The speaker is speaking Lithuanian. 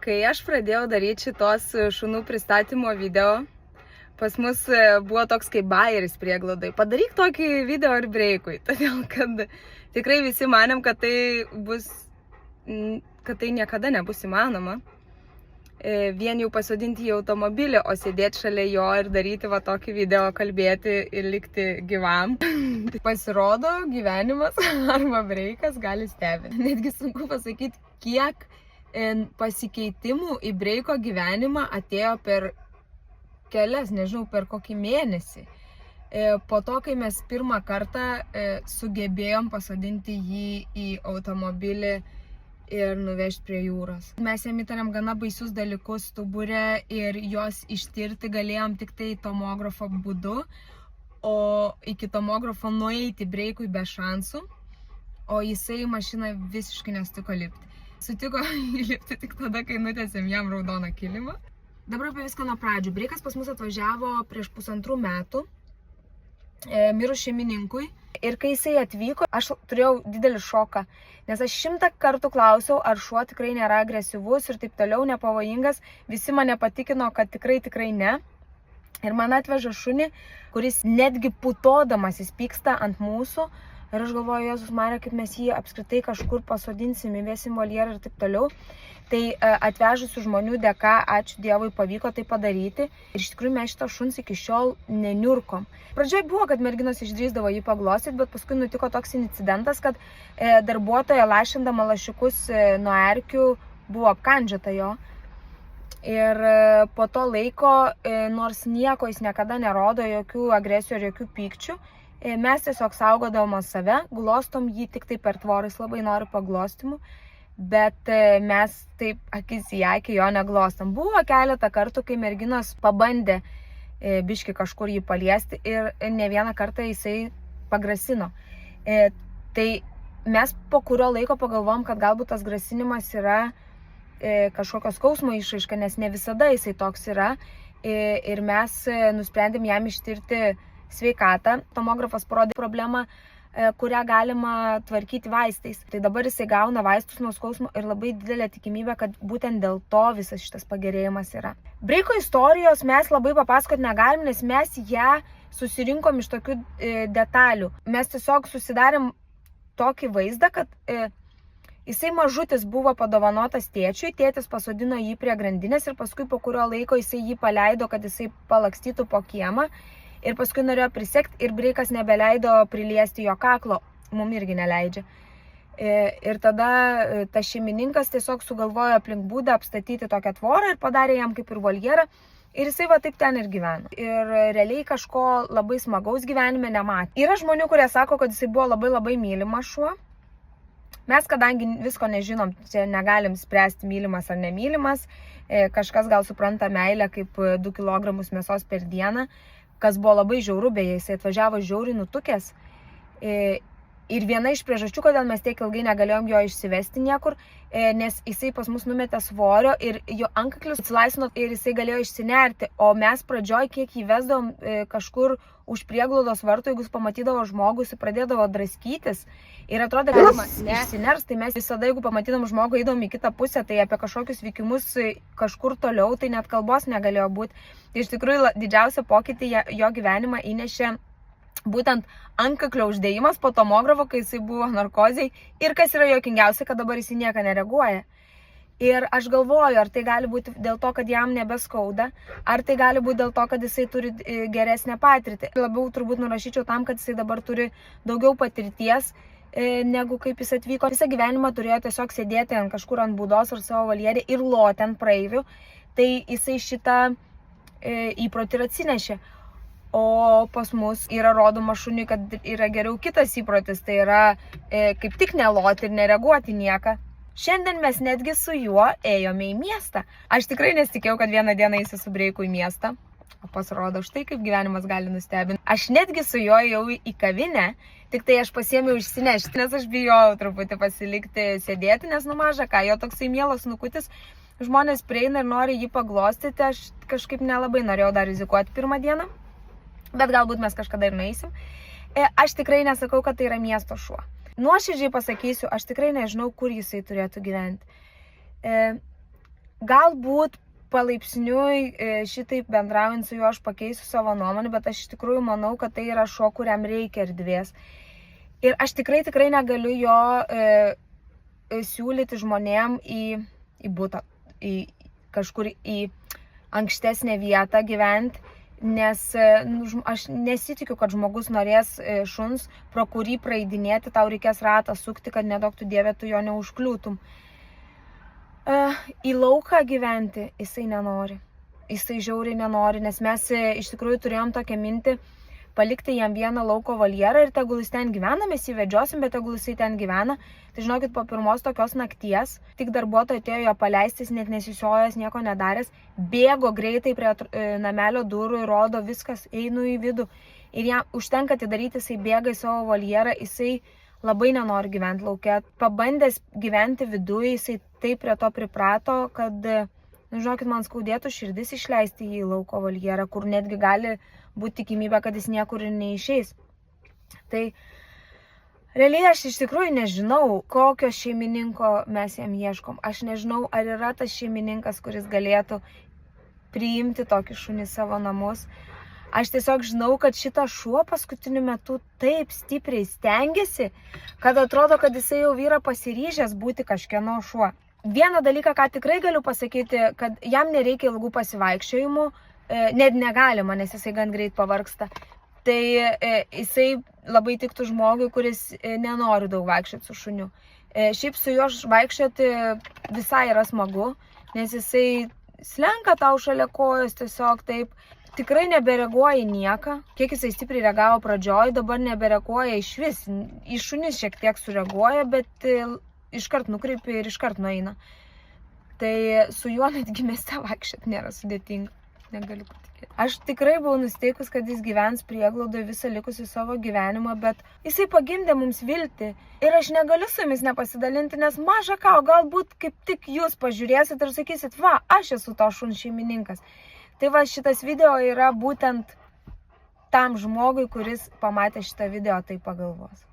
Kai aš pradėjau daryti šitos šunų pristatymo video, pas mus buvo toks kaip bajeris prieglaudai. Padaryk tokį video ir breikui, todėl kad tikrai visi manėm, kad tai niekada nebus įmanoma. Vien jau pasodinti į automobilį, o sėdėti šalia jo ir daryti va tokį video, kalbėti ir likti gyvam. Pasirodo, gyvenimas arba breikas gali stebinti. Netgi sunku pasakyti, kiek pasikeitimų į breiko gyvenimą atėjo per kelias, nežinau, per kokį mėnesį. Po to, kai mes pirmą kartą sugebėjom pasodinti jį į automobilį ir nuvežti prie jūros. Mes jam įtarėm gana baisius dalykus stuburę ir jos ištirti galėjom tik tai tomografo būdu, o iki tomografo nueiti breikui be šansų, o jisai mašiną visiškai nesutiko lipti. Sutiko įlipti tik tada, kai nutiesėm jam raudoną kilimą. Dabar apie viską nuo pradžių. Breikas pas mus atvažiavo prieš 1,5 metų, mirus šeimininkui. Ir kai jisai atvyko, aš turėjau didelį šoką, nes aš 100 kartų klausiau, ar šuo tikrai nėra agresyvus ir taip toliau, nepavojingas. Visi mane patikino, kad tikrai ne. Ir man atveža šunį, kuris netgi putodamas jis pyksta ant mūsų. Ir aš galvoju, Jėzus Marija, kaip mes jį apskritai kažkur pasodinsim, įvėsim voljerą ir taip toliau. Tai atvežusių žmonių dėka, ačiū Dievui, pavyko tai padaryti. Ir iš tikrųjų mes šitą šuns iki šiol neniurkom. Pradžioj buvo, kad merginos išdrįsdavo jį paglostyti, bet paskui nutiko toks incidentas, kad darbuotoja lašindama lašiukus nuo erkių buvo apkandžiota jo. Ir po to laiko, nors nieko jis niekada nerodo, jokių agresijų ir jokių pykčių, mes tiesiog saugodavom save, glostom jį tik tai per tvorą, jis labai nori paglostimų, bet mes taip akis į akį jo neglostam. Buvo keletą kartų, kai merginos pabandė biški kažkur jį paliesti ir ne vieną kartą jisai pagrasino. Tai mes po kurio laiko pagalvom, kad galbūt tas grasinimas yra kažkokio skausmo išraiška, nes ne visada jisai toks yra. Ir mes nusprendėm jam ištirti sveikatą. Tomografas parodė problemą, kurią galima tvarkyti vaistais. Tai dabar jisai gauna vaistus nuo skausmo ir labai didelė tikimybė, kad būtent dėl to visas šitas pagerėjimas yra. Breiko istorijos mes labai papasakoti negalim, nes mes ją susirinkom iš tokių detalių. Mes tiesiog susidarėm tokį vaizdą, kad jisai mažutis buvo padovanotas tėčiui, tėtis pasodino jį prie grandinės ir paskui po kurio laiko jisai jį paleido, kad jisai palakstytų po kiemą. Ir paskui norėjo prisekti ir breikas nebeleido priliesti jo kaklo, mum irgi neleidžia. Ir tada tas šeimininkas tiesiog sugalvojo aplink būdą apstatyti tokią tvorą ir padarė jam kaip ir voljerą. Ir jisai va taip ten ir gyveno. Ir realiai kažko labai smagaus gyvenime nematė. Yra žmonių, kurie sako, kad jisai buvo labai mylimas šuo. Mes, kadangi visko nežinom, čia negalim spręsti mylimas ar nemylimas. Kažkas gal supranta meilę kaip 2 kg mėsos per dieną. Kas buvo labai žiauru, beje, jisai atvažiavo žiauriai nutukęs. Ir viena iš priežasčių, kodėl mes tiek ilgai negalėjom jo išsivesti niekur, nes jisai pas mus numetė svorio ir jo antkaklis atsilaisvino ir jisai galėjo išsinerti. O mes pradžioj, kiek jį vesdavom kažkur už prieglaudos vartų, jeigu jis pamatydavo žmogų, jis pradėdavo draskytis. Ir atrodė, kad jis išsiners, tai mes visada, jeigu pamatydom žmogų, eidavom į kitą pusę, tai apie kažkokius vykimus kažkur toliau, tai net kalbos negalėjo būti. Tai iš tikrųjų didžiausią pokytį jo gyvenimą įnešė būtent antkaklio uždėjimas po tomografo, kai jisai buvo narkozėj. Ir kas yra juokingiausia, kad dabar jisai nieką nereaguoja. Ir aš galvoju, ar tai gali būti dėl to, kad jam nebeskauda, ar tai gali būti dėl to, kad jisai turi geresnę patirtį. Labiau turbūt nurašyčiau tam, kad jisai dabar turi daugiau patirties, negu kaip jis atvyko. Visą gyvenimą turėjo tiesiog sėdėti ant kažkur ant būdos ar savo voljerį ir loti ant praeivių. Tai jisai šitą įprotį ir atsinešė. O pas mus yra rodoma šuniui, kad yra geriau kitas įprotis, tai yra kaip tik neloti ir nereaguoti nieką. Šiandien mes netgi su juo ėjome į miestą. Aš tikrai nesitikėjau, kad vieną dieną eisiu su breiku į miestą. O pasirodo, štai kaip gyvenimas gali nustebinti. Aš netgi su juo ėjau į kavinę, tik tai aš pasiėmiau išsinešti, nes aš bijojau truputį pasilikti sėdėti, nes maža ką, jo toksai mielas nukutis. Žmonės prieina ir nori jį paglostyti, aš kažkaip nelabai norėjau dar rizikuoti pirmą dieną. Bet galbūt mes kažkada ir nueisim. Aš tikrai nesakau, kad tai yra miesto šuo. Nuoširdžiai pasakysiu, aš tikrai nežinau, kur jisai turėtų gyventi. galbūt palaipsniui šitaip bendraujant su juo aš pakeisiu savo nuomonę, bet aš iš tikrųjų manau, kad tai yra šuo, kuriam reikia erdvės. Ir aš tikrai negaliu jo siūlyti žmonėm į butą, kažkur į ankštesnę vietą gyventi, nes aš nesitikiu, kad žmogus norės šuns, pro kurį praeidinėti, tau reikės ratą sukti, kad nedaug tu dieve tu jo neužkliūtum. Į lauką gyventi jisai nenori. Jisai žiauriai nenori, nes mes iš tikrųjų turėjom tokią mintį palikti jam vieną lauko voljerą ir tegul jis ten gyvena, mes jį vedžiosim, bet tegul jisai ten gyvena. Tai žinokit, po pirmos tokios nakties, tik darbuotojas atėjo jo paleistis, net nesisiojęs, nieko nedaręs, bėgo greitai prie namelio durų ir rodo viskas, einu į vidų. Ir jam užtenka atidaryti, jisai bėga į savo voljerą, jisai labai nenori gyventi lauke. Pabandęs gyventi viduje, jisai taip prie to priprato, kad, žinokit, man skaudėtų širdis išleisti jį į lauko voljerą, kur netgi gali būti tikimybė, kad jis niekur ir neišeis. Tai realiai aš iš tikrųjų nežinau, kokio šeimininko mes jam ieškom. Aš nežinau, ar yra tas šeimininkas, kuris galėtų priimti tokį šunį savo namus. Aš tiesiog žinau, kad šitas šuo paskutiniu metu taip stipriai stengiasi, kad atrodo, kad jisai jau yra pasiryžęs būti kažkieno šuo. Vieną dalyką, ką tikrai galiu pasakyti, kad jam nereikia ilgų pasivaikščiojimų, net negalima, nes jisai gan greit pavargsta. Tai jisai labai tiktų žmogui, kuris nenori daug vaikščioti su šuniu. Šiaip su juo vaikščioti visai yra smagu, nes jisai slenka tau šalia kojos tiesiog taip. Tikrai nebereaguoja į nieką. Kiek jisai stipriai reagavo pradžioj, dabar nebereaguoja iš vis. Į šunis šiek tiek sureaguoja, bet iškart nukreipi ir iškart nueina. Tai su juo netgi mieste vaikščioti nėra sudėtinga. Negaliu patikėti. Aš tikrai buvau nusteikus, kad jis gyvens prieglaudoje visą likusį savo gyvenimą, bet jisai pagimdė mums viltį. Ir aš negaliu su jumis nepasidalinti, nes maža ką, galbūt kaip tik jūs pažiūrėsit ir sakysit, va, aš esu to šuns šeimininkas. Tai va, šitas video yra būtent tam žmogui, kuris pamatė šitą video, tai pagalvos.